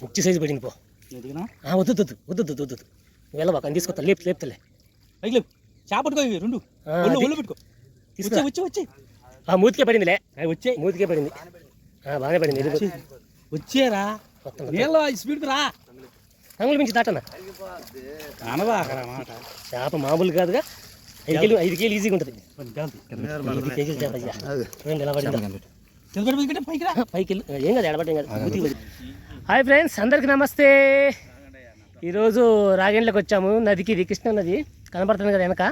మంచి సైజు పడింది పో. వద్దు వద్దు వద్దు వద్దు వద్దు వెళ్ళబాక అని తీసుకొస్తా. లేపుతలే పైకి లేపు. చేపట్టుకో రెండు ఒళ్ళు పెట్టుకో. వచ్చి మూతికే పడిందిలే. వచ్చే మూతికే పడింది. బాగానే పడింది. వచ్చేరా నీళ్ళ స్పీడ్కి రా. అంగులు మించి దాటనా చేప మామూలు కాదుగా. 5 కేజీలు ఈజీగా ఉంటుంది. 5 కేజీలు చేప ఎలా పడింది పైకి ఏం కాదు ఎడబట్టి ఏం కాదు. హాయ్ ఫ్రెండ్స్, అందరికి నమస్తే. ఈరోజు రాగేండ్లకు వచ్చాము. నదికి, ఇది కృష్ణా నది కనబడుతుంది కదా వెనక.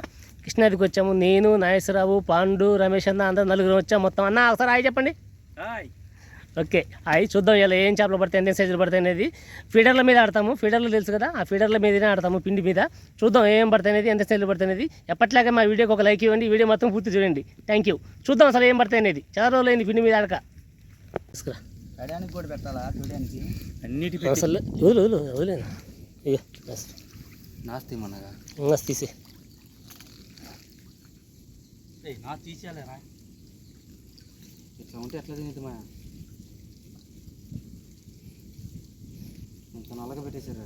కృష్ణా నదికి వచ్చాము. నేను, నాగేశ్వరరావు, పాండు, రమేష్ అన్న అందరూ 4 వచ్చాము మొత్తం. అన్న ఒకసారి హాయ్ చెప్పండి. Okay hi. చూద్దాం ఇలా ఏం చేపలు పడతాయి, ఎన్ని సైజులు పడతాయి అనేది. ఫీడర్ల మీద ఆడతాము. ఫీడర్లు తెలుసు కదా, ఆ ఫీడర్ల మీదనే ఆడతాము, పిండి మీద. చూద్దాం ఏం పడతాయి అనేది, ఎంత సైజులు పడతాయి అనేది. ఎప్పట్లాగే మా వీడియోకి ఒక లైక్ ఇవ్వండి. వీడియో మొత్తం పూర్తి చూడండి. Thank you. చూద్దాం అసలు ఏం పడతాయి అనేది. చాలా రోజులు అయింది పిండి మీద ఆడక. తీసుకురా కూడా పెట్టాలా చూడడానికి. అన్నిటి అసలు వదిలేను. ఇక నాస్తి మనగా నాస్తి తీసే తీసేయాలరా. ఇట్లా ఉంటే ఎట్లా తింటుమా. ఇంత నల్లగా పెట్టేశారు.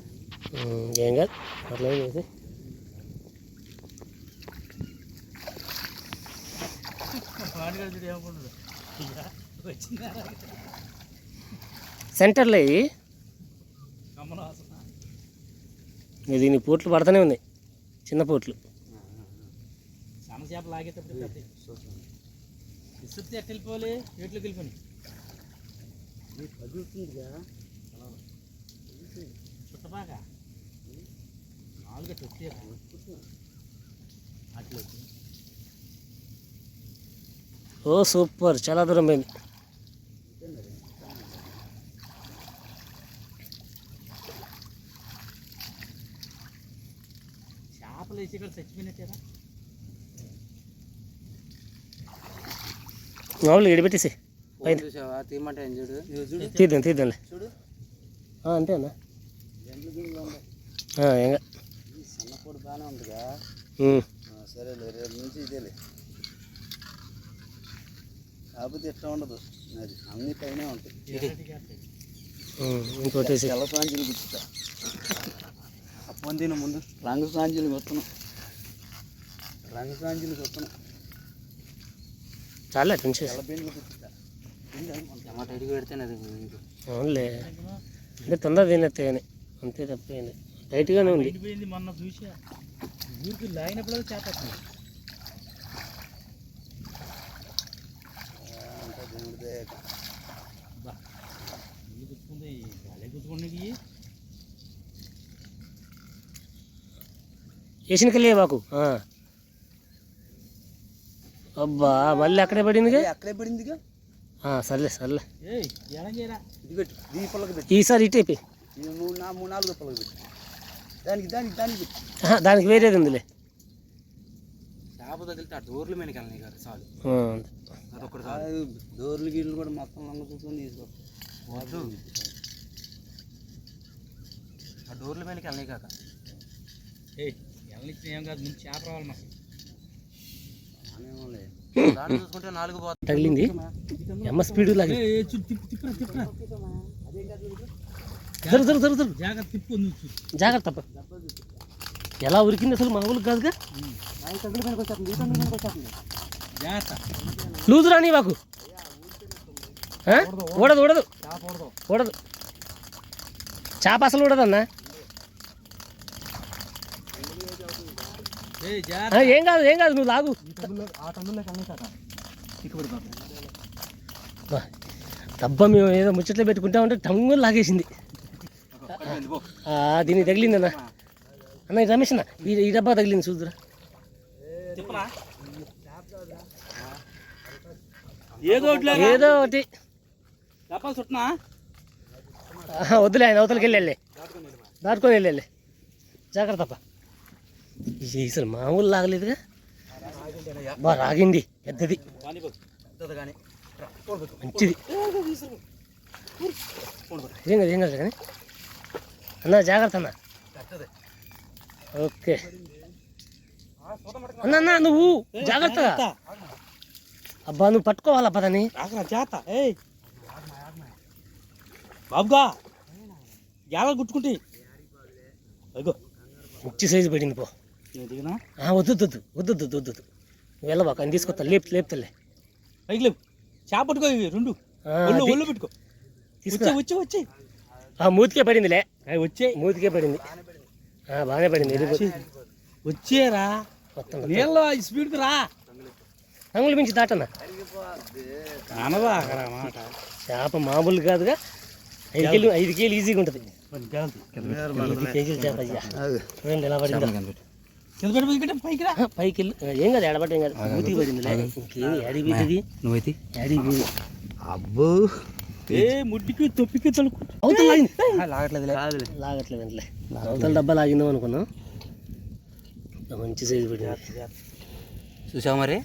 ఏం కాదు అట్లా చేసి సెంటర్లో దీని పోట్లు పడుతూనే ఉన్నాయి, చిన్న పోట్లు. చేప లాగేటప్పుడు ఇసుడితే ఎట్టు వెళ్ళిపోవాలి, ఏట్లోకి వెళ్ళిపోయి పదులుతుందిగా చుట్టబాగా నాలుగు వచ్చే అట్లా. ఓ సూపర్, చాలా దూరం పోయింది. చేపలు వేసి ఇక్కడ చచ్చిపోయినట్టేరా. మామూలుగా ఎడిపెట్టేసి తీయమంటే తీద్దాంలే. అంతే అన్న. సన్నపూడి బాగానే ఉందిగా. సరేలే, రేపు నుంచి ఇదేలే. కాకపోతే ఎట్లా ఉండదు, అది అన్ని పైన ఉంటుంది. ఇంకోటి తెల్ల సాంజీలు గుర్తుతా. అప్పని తిన ముందు రంగు సాంజీలు కొత్తను. చాలా టెన్షన్. టమాటా ఇడిగి పెడితేనే అది అవునులే, అంటే తొందర తినట్టే అని అంతే, తప్పేయండి. టైట్గానే ఉంది. మొన్న చూసా ఊరికి లాగినప్పుడు చేప గుచ్చుకుంది. గాలి గుచ్చుకున్నది వేసినకెళ్ళే మాకు. అబ్బా మళ్ళీ అక్కడే పడిందిగా. సర్లే ఈసారి ఇటు అయిపోయి దానికి వేరేది ఉందిలే. చేప తగిలితే ఆ డోర్ల మీదకి వెళ్ళినాయి కదా చాలు. డోర్లు గీళ్ళు కూడా మొత్తం లంగ చూసుకొని తీసుకో. ఆ డోర్ల మీదకి వెళ్ళినాయి కాక వెళ్ళనిచ్చిన ఏం కాదు. ముందు చేప రావాలి మాకు. చూసుకుంటే 4 పోతుంది. తగిలింది ఎమ్మ స్పీడ్ లాగి. జాగ్రత్త ఎలా ఉరికింది అసలు మామూలు కాదుగా. లూజు రాని మాకు. ఊడదు చేప అసలు ఊడదన్నా. ఏం కాదు నువ్వు లాగు. డబ్బా మేము ఏదో ముచ్చట్లు పెట్టుకుంటా ఉంటే టంగులు లాగేసింది. దీనికి తగిలింది అన్న రమేష్ అన్న, ఈ డబ్బా తగిలింది చూద్దురా. ఏదో ఒకటి వద్దులే, ఆయన అవతలకి వెళ్ళే దాటుకొని వెళ్ళే. జాగ్రత్త. అసలు మామూలు లాగలేదుగా. బాగా రాగింది, పెద్దది మంచిది. ఏం కాదు కానీ అన్న జాగ్రత్త అన్న. ఓకే అన్న నువ్వు జాగ్రత్తగా. అబ్బా నువ్వు పట్టుకోవాలబ్బా దాన్ని. బాబుగా గ్యాలలు గుట్టుకుంటే అగో మంచి సైజు పడింది పో. నేను దిగినా వద్దు వద్దు వద్దు వద్దు వద్దు వెళ్ళబాక అని తీసుకొస్తా లేపుతలే పైకి లేవు చేప పట్టుకో ఇవి రెండు ఒళ్ళు పెట్టుకో తీసుకురా. వచ్చి వచ్చి మూతికే పడిందిలే, అవి వచ్చే మూతికే పడింది. బాగానే పడింది. వచ్చేరా మొత్తం నీళ్ళు స్పీడ్కి రా అంగులు మించి దాటన్నా. కానదా అక్కడ మాట చేప మామూలు కాదుగా. 5 కేజీలు ఈజీగా ఉంటుంది. 5 కేజీలు చేప అయ్యా. చూడండి ఎలా పడిందో. పైకి రా పైకి వెళ్ళి ఏం కాదు, ఎడబట్ట ఏం కాదు, మూతికి పడిందిలే. ఇంకేం ఏడిపోతుంది, నువ్వైతే ఏడిపోయి అబ్బో ముడ్డికి తొప్పికి అవతల లాగింది. లాగట్లేదు లాగట్లేదు అంటలే, అవతల డబ్బా లాగిందాం అనుకున్నాం. మంచి సైజు పడింది. చూసావు మరి,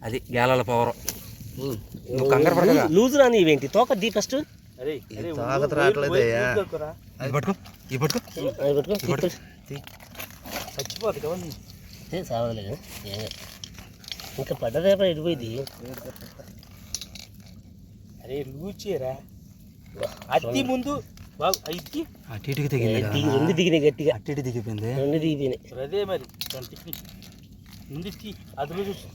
అది గేలాల పవర్. నువ్వు కంగారు పడగా లూజ్ రాని ఇవేంటి తోక దీ ఫస్ట్. చచ్చిపోతుంది కదా సావలేదు. ఇంకా పడ్డదేపా ఎడిపోయింది. అరే లూచేరా అట్టి ముందు అట్టి అటు రెండు దిగినాయి గట్టిగా, అట్టి దిగిపోయింది, రెండు దిగిపోయినాయి. అదే మరి ముందు అది చూసు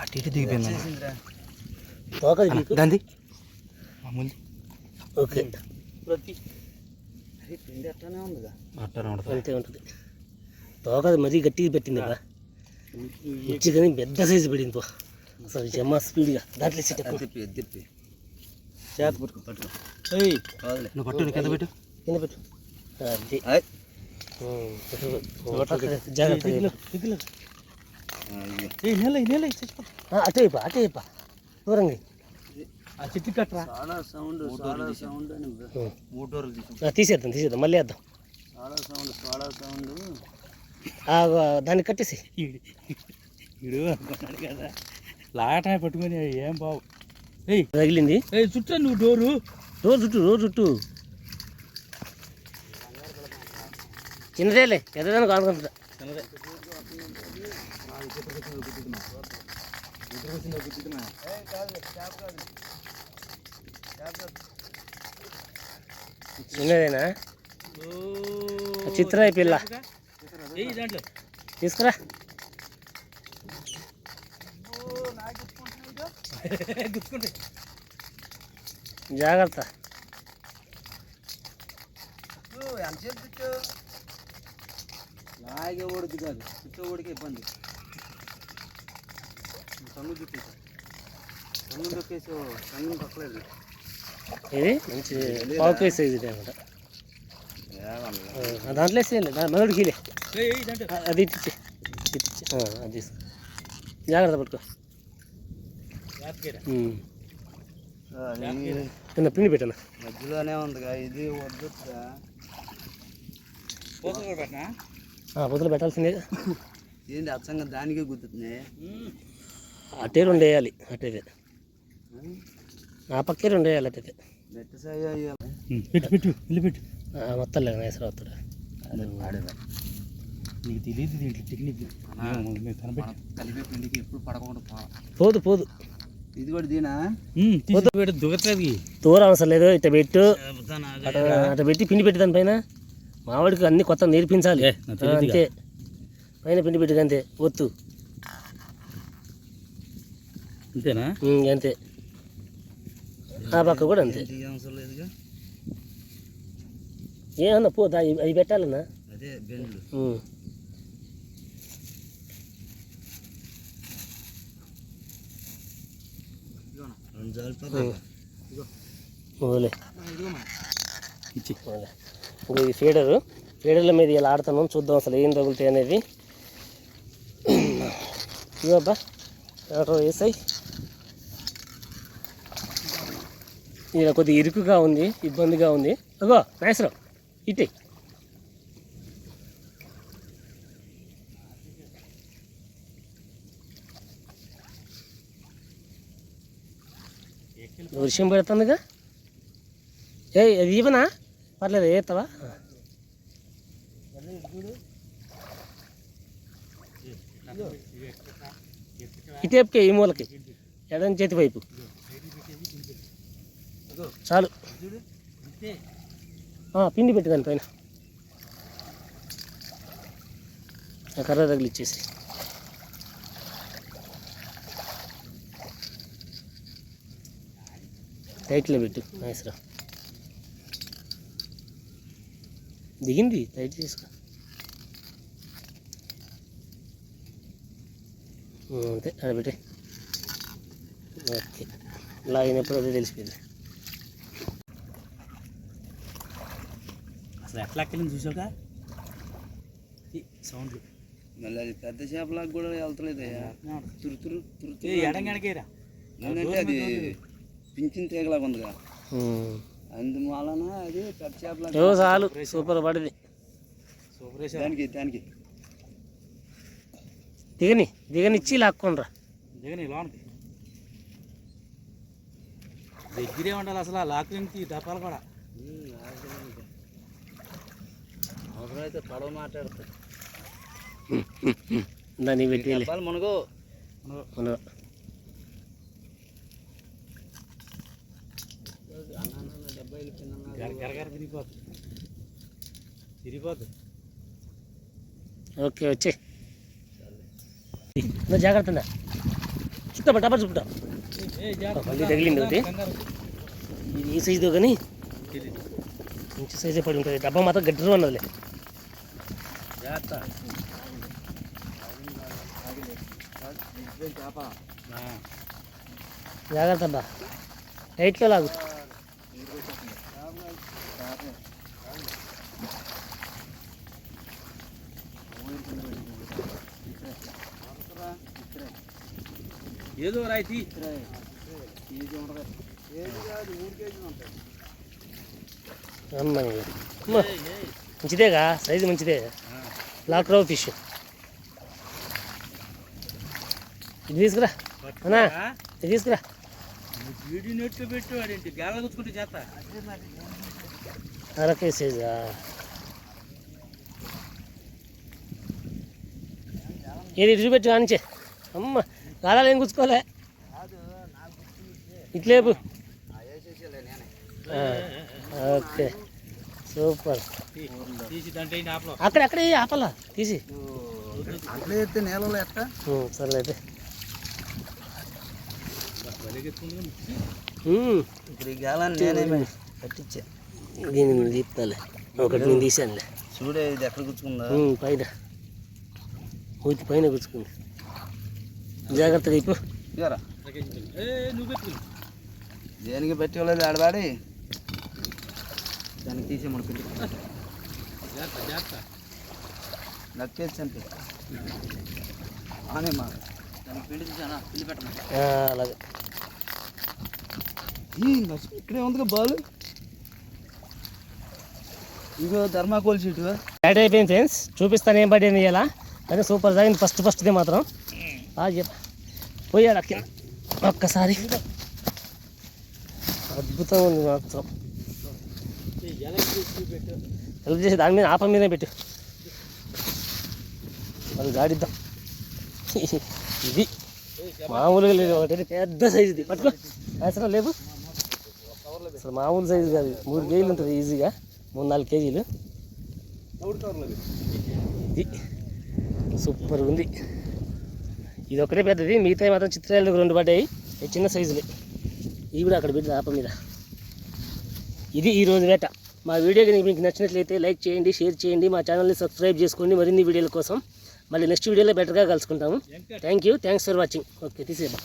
అటు దిగిపోయింది తోక దాంది ఓకే. ప్రతి పిండి అట్టనే ఉందిగా అట్టనే ఉంటుంది, అంతే ఉంటుంది. తోక మరీ గట్టిగా పెట్టింది కదా, ఇచ్చి కానీ పెద్ద సైజు పడింది పో. అసలు చెమ్మ స్పీడ్గా దాంట్లో తిప్పి చేత పట్టుకో నువ్వు పట్టు కింద పెట్టు కింద పెట్టు. జాగ్రత్త అటే అయిపో దూరంగా ఆ చెట్టు కట్టరా తీసేద్దాం మళ్ళీ వేద్దాం. దాన్ని కట్టేసి ఇడు అనుకున్నాడు కదా లాట పట్టుకొని ఏం బావు తగిలింది. చుట్టూ నువ్వు డోరు చుట్టూ చిన్నదేలే, పెద్దదాన్ని కానుకుంటా. చిన్నదేనా చిత్రాయి పిల్ల తీసుకురా. జాగ్రత్త. లాగే ఓడికి కాదు చుట్టూ ఓడికి ఇబ్బంది. సంగు చుట్టూ సంగు దొక్కేసి సంగు పక్కలేదు. ఇది మంచి పావు సైజు ఇది అనమాట. దాంట్లో వేసేయాలి, మొదటికి అది ఇచ్చి అది తీసుకో. జాగ్రత్త పట్టుకో. పిండి పెట్టాను మధ్యలోనే ఉందిగా ఇది వద్దు పొద్దులు పెట్టాల్సిందే. ఏంటి అచ్చంగా దానికే గుర్తున్నాయి. అట్టే 2 వేయాలి, అట్టే ఆ పక్కే 2 వేయాలి. అట్టయితే పెట్టు మొత్తం లేదు నేసరావుతాడు. నీకు తెలియదు దీంట్లో టెక్నిక్ కలిపే పిండికి ఎప్పుడు పడకుండా పోదు. ఇది కూడా దీనా దుగట్లేదు, దూరం అవసరం లేదు. ఇట్ట పెట్టు, అట్ట పెట్టి పిండి పెట్టి దాని పైన. మావాడికి అన్ని కొత్త నేర్పించాలి అంతే. పైన పిండి పెట్టి అంతే ఒత్తు అంతేనా? అంతే. ఆ పక్క కూడా అంతే. ఏమన్నా పోతా అవి పెట్టాలన్నా. అదే ఇది ఫీడర్ల మీద ఇలా ఆడుతున్నాం, చూద్దాం అసలు ఏం తగులుతాయి అనేది. ఇవబ్బా వేసాయి. ఇలా కొద్దిగా ఇరుకుగా ఉంది, ఇబ్బందిగా ఉంది. అగో నాయసరావు ఇటే వర్షం పెడుతుందిగా. అది ఇవ్వనా పర్లేదు, ఏస్తావా? ఇటేపుకే ఈ మూలకి ఎడం చేతి వైపు చాలు. పిండి పెట్టి దానిపైన ఆ కర్ర తగిలిచ్చేసి టైట్లో పెట్టు నైస్రా. దిగింది టైట్ చేసుకో. అంతే అది పెట్టి ఓకే. లాగినప్పుడు అదే తెలిసిపోయింది. అసలు ఎట్లా ఎక్కడిని చూసాక సౌండ్లు మళ్ళీ అది పెద్ద చేపలకు కూడా వెళ్తలేదయ్యా. తురు ఎడంగానికేరా ఎందుకంటే అది పింఛన్ తీగలాగా ఉందిగా, అందువలన అది పెద్ద చేపలకు చాలు సూపర్ పడింది. దానికి దిగనిచ్చి లాక్కోనరా. దిగని లోనికి దగ్గరే ఉండాలి అసలు. ఆ లాక్కి దప్పాలు కూడా అవసరమైతే పడవ మాట్లాడతాయి. దాన్ని పెట్టి మనకు గరగర తిరిగిపోద్ది. ఓకే వచ్చే జాగ్రత్త చుట్టా డబ్బా చుట్టా మళ్ళీ తగిలింది ఒకటి. ఇది ఈ సైజుతో కానీ మంచి సైజే పడి ఉంటుంది. డబ్బా మాత్రం గట్టిగా ఉన్నదిలే. జాగ్రత్త అబ్బా, లైట్లో లాగు. ఏదో రాయితీ మంచిదేగా, సైజు మంచిదే. బ్లాక్ రవ్ ఫిష్ ఇది తీసుకురా అన్నా, ఇది తీసుకురా. వీడియో నెట్లో పెట్టాడేంటి గాల కూర్చుకుంటే చేస్తా. అరకే సైజా ఏది ఇటు చూపెట్టు కానించే. అమ్మ గాలాలు ఏం గుచ్చుకోలే, ఇట్లేపు. Okay super. అక్కడే ఆపలా తీసి అట్లే ఎత్తే నేలలో ఎట్ట సర్లే అయితే. ఇప్పుడు ఈ గాలాన్ని నేనే కట్టించా. దీన్ని తీస్తాలే, ఒకటి నేను తీసానులే. చూడే ఇది ఎక్కడ కూర్చుకుందా? పైన ఊతి పైన కూర్చుకుంది. జాగ్రత్త తీపు. నువ్వు పెట్టు. దేనికి పెట్టలేదు ఆడవాడి దానికి తీసే మన పిల్లి నక్కేసి అంటే ఆనే మా దానికి పిండి తీసానా పిల్లి పెట్టమా. అలాగే ఇక్కడే ఉందిగా బాల్. ఇగో ధర్మాకోల్ షీట్ యాడ్ అయిపోయింది ఫ్రెండ్స్. చూపిస్తాను ఏం పడింది ఇలా. కానీ సూపర్ తాగింది ఫస్ట్దే మాత్రం. పోయాడు అక్కడ ఒక్కసారి. అద్భుతంగా ఉంది మాత్రం. హెల్ప్ చేసి దాని మీద ఆప మీదే పెట్టు, వాళ్ళు గాడిద్దాం. ఇది మామూలుగా లేదు, ఒకటి పెద్ద సైజు. ఇది పట్టుకో అసలు లేవు. అసలు మామూలు సైజు కాదు. 3 కేజీలు ఉంటుంది ఈజీగా, 3-4 కేజీలు. ఇది సూపర్ ఉంది. ఇది ఒకటే పెద్దది, మిగతా మాత్రం చిత్రాలు 2 పడ్డాయి. చిన్న సైజులే. ఇవి కూడా అక్కడ పెట్టి ఆప మీద. ఇది ఈరోజు వేట. మా వీడియో కనుక మీకు నచ్చినట్లయితే లైక్ చేయండి, షేర్ చేయండి, మా ఛానల్ని సబ్స్క్రైబ్ చేసుకోండి మరిన్ని వీడియోల కోసం. మళ్ళీ నెక్స్ట్ వీడియోలో బెటర్గా కలుసుకుంటాము. Thanks for watching. ఓకే తీసేద్దాం.